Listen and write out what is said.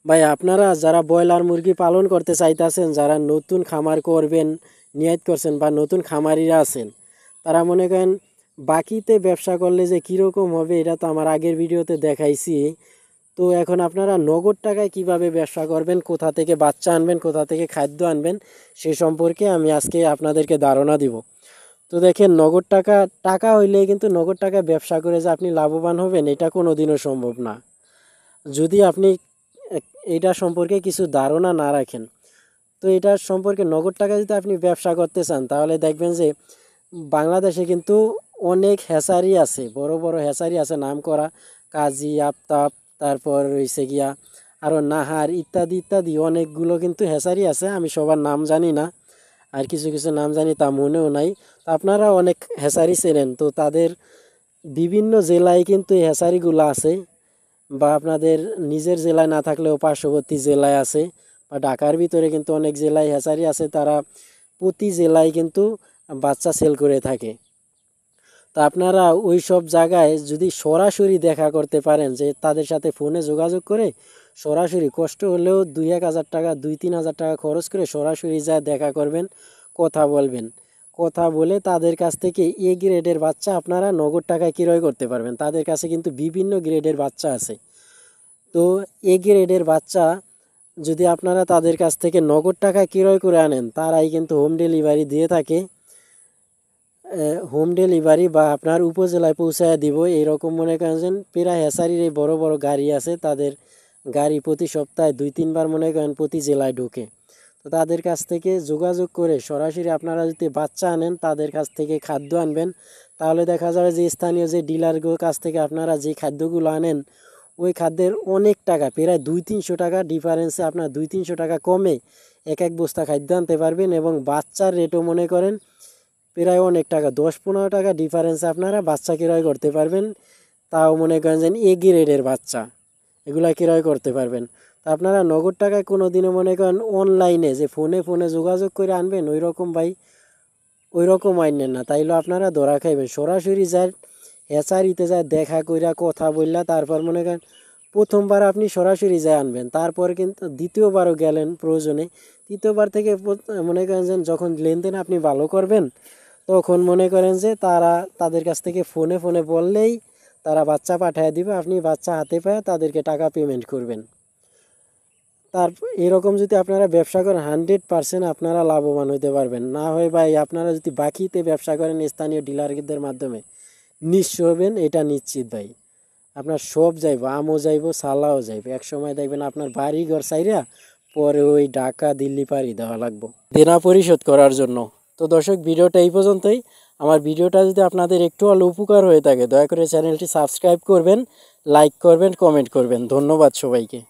ভাই আপনারা যারা ব্রয়লার মুরগি পালন করতে চাইতেছেন, যারা নতুন খামার করবেন নিয়ত করছেন বা নতুন খামারিরা আছেন, তারা মনে করেন বাকিতে ব্যবসা করলে যে কীরকম হবে এটা তো আমার আগের ভিডিওতে দেখাইছি। তো এখন আপনারা নগদ টাকায় কিভাবে ব্যবসা করবেন, কোথা থেকে বাচ্চা আনবেন, কোথা থেকে খাদ্য আনবেন, সে সম্পর্কে আমি আজকে আপনাদেরকে ধারণা দিব। তো দেখেন, নগদ টাকা টাকা হইলে কিন্তু নগদ টাকায় ব্যবসা করে যে আপনি লাভবান হবেন এটা কোনো দিনও সম্ভব না, যদি আপনি এটা সম্পর্কে কিছু ধারণা না রাখেন। তো এটার সম্পর্কে নগদ টাকা যদি আপনি ব্যবসা করতে চান তাহলে দেখবেন যে বাংলাদেশে কিন্তু অনেক হ্যাচারি আছে, বড় বড় হ্যাচারি আছে নাম করা, কাজী, আফতাব, তারপর রয়েছে গিয়া আরও নাহার ইত্যাদি ইত্যাদি অনেকগুলো কিন্তু হ্যাচারি আছে। আমি সবার নাম জানি না, আর কিছু কিছু নাম জানি তা মনেও নাই। তো আপনারা অনেক হ্যাচারি চেনেন, তো তাদের বিভিন্ন জেলায় কিন্তু এই হ্যাচারিগুলো আছে, বা আপনাদের নিজের জেলায় না থাকলেও পার্শ্ববর্তী জেলায় আছে, বা ঢাকার ভিতরে কিন্তু অনেক জেলায় হ্যাচারি আছে, তারা প্রতি জেলায় কিন্তু বাচ্চা সেল করে থাকে। তা আপনারা ওই সব জায়গায় যদি সরাসরি দেখা করতে পারেন, যে তাদের সাথে ফোনে যোগাযোগ করে সরাসরি কষ্ট হলেও 2-1 হাজার টাকা 2-3 হাজার টাকা খরচ করে সরাসরি যা দেখা করবেন, কথা বলবেন, কথা বলে তাদের কাছ থেকে এ গ্রেডের বাচ্চা আপনারা নগদ টাকায় ক্রয় করতে পারবেন। তাদের কাছে কিন্তু বিভিন্ন গ্রেডের বাচ্চা আছে। তো এ গ্রেডের বাচ্চা যদি আপনারা তাদের কাছ থেকে নগদ টাকায় ক্রয় করে আনেন, তারাই কিন্তু হোম ডেলিভারি দিয়ে থাকে। হোম ডেলিভারি বা আপনার উপজেলায় পৌঁছায় দিব এইরকম মনে করেন প্রায় হ্যাচারির এই বড় বড় গাড়ি আছে, তাদের গাড়ি প্রতি সপ্তাহে 2-3 বার মনে করেন প্রতি জেলায় ঢোকে। তো তাদের কাছ থেকে যোগাযোগ করে সরাসরি আপনারা যদি বাচ্চা আনেন, তাদের কাছ থেকে খাদ্য আনবেন, তাহলে দেখা যাবে যে স্থানীয় যে ডিলারগুলোর কাছ থেকে আপনারা যে খাদ্যগুলো আনেন, ওই খাদ্যের অনেক টাকা, প্রায় 200-300 টাকা ডিফারেন্সে আপনার 200-300 টাকা কমে এক এক বস্তা খাদ্য আনতে পারবেন। এবং বাচ্চার রেটও মনে করেন প্রায় অনেক টাকা, 10-15 টাকা ডিফারেন্সে আপনারা বাচ্চা ক্রয় করতে পারবেন। তাও মনে করেন যে এ গ্রেডের বাচ্চা এগুলা ক্রয় করতে পারবেন। তা আপনারা নগদ টাকায় কোনো দিনও মনে করেন অনলাইনে যে ফোনে ফোনে যোগাযোগ করে আনবেন ওই রকম ভাই, ওই রকম আইনেন না, তাইলে আপনারা ধরা খাইবেন। সরাসরি যায় হ্যাচারিতে যায় দেখা কইরা কথা বললা, তারপর মনে করেন প্রথমবার আপনি সরাসরি যায় আনবেন, তারপর কিন্তু দ্বিতীয়বারও গেলেন প্রয়োজনে, তৃতীয়বার থেকে মনে করেন যে যখন লেনদেন আপনি ভালো করবেন, তখন মনে করেন যে তাদের কাছ থেকে ফোনে ফোনে বললেই তারা বাচ্চা পাঠিয়ে দিবে, আপনি বাচ্চা হাতে পায় তাদেরকে টাকা পেমেন্ট করবেন। এরকম যদি আপনারা ব্যবসা করেন 100% আপনারা লাভবান হতে পারবেন। না হয় ভাই আপনারা যদি বাকিতে ব্যবসা করেন স্থানীয় ডিলারদের মাধ্যমে, নিঃস্ব হবেন, এটা নিশ্চিত ভাই। আপনার সব যাইব, আমও যাইব, সালাও যাইব, এক সময় দেখবেন আপনার বাড়ি ঘর চাইরা পরে ওই ঢাকা দিল্লি পাড়ি দেওয়া লাগবো দেনা পরিশোধ করার জন্য। তো দর্শক, ভিডিওটা এই পর্যন্তই। আমার ভিডিওটা যদি আপনাদের একটু হলে উপকার হয়ে থাকে, দয়া করে চ্যানেলটি সাবস্ক্রাইব করবেন, লাইক করবেন, কমেন্ট করবেন। ধন্যবাদ সবাইকে।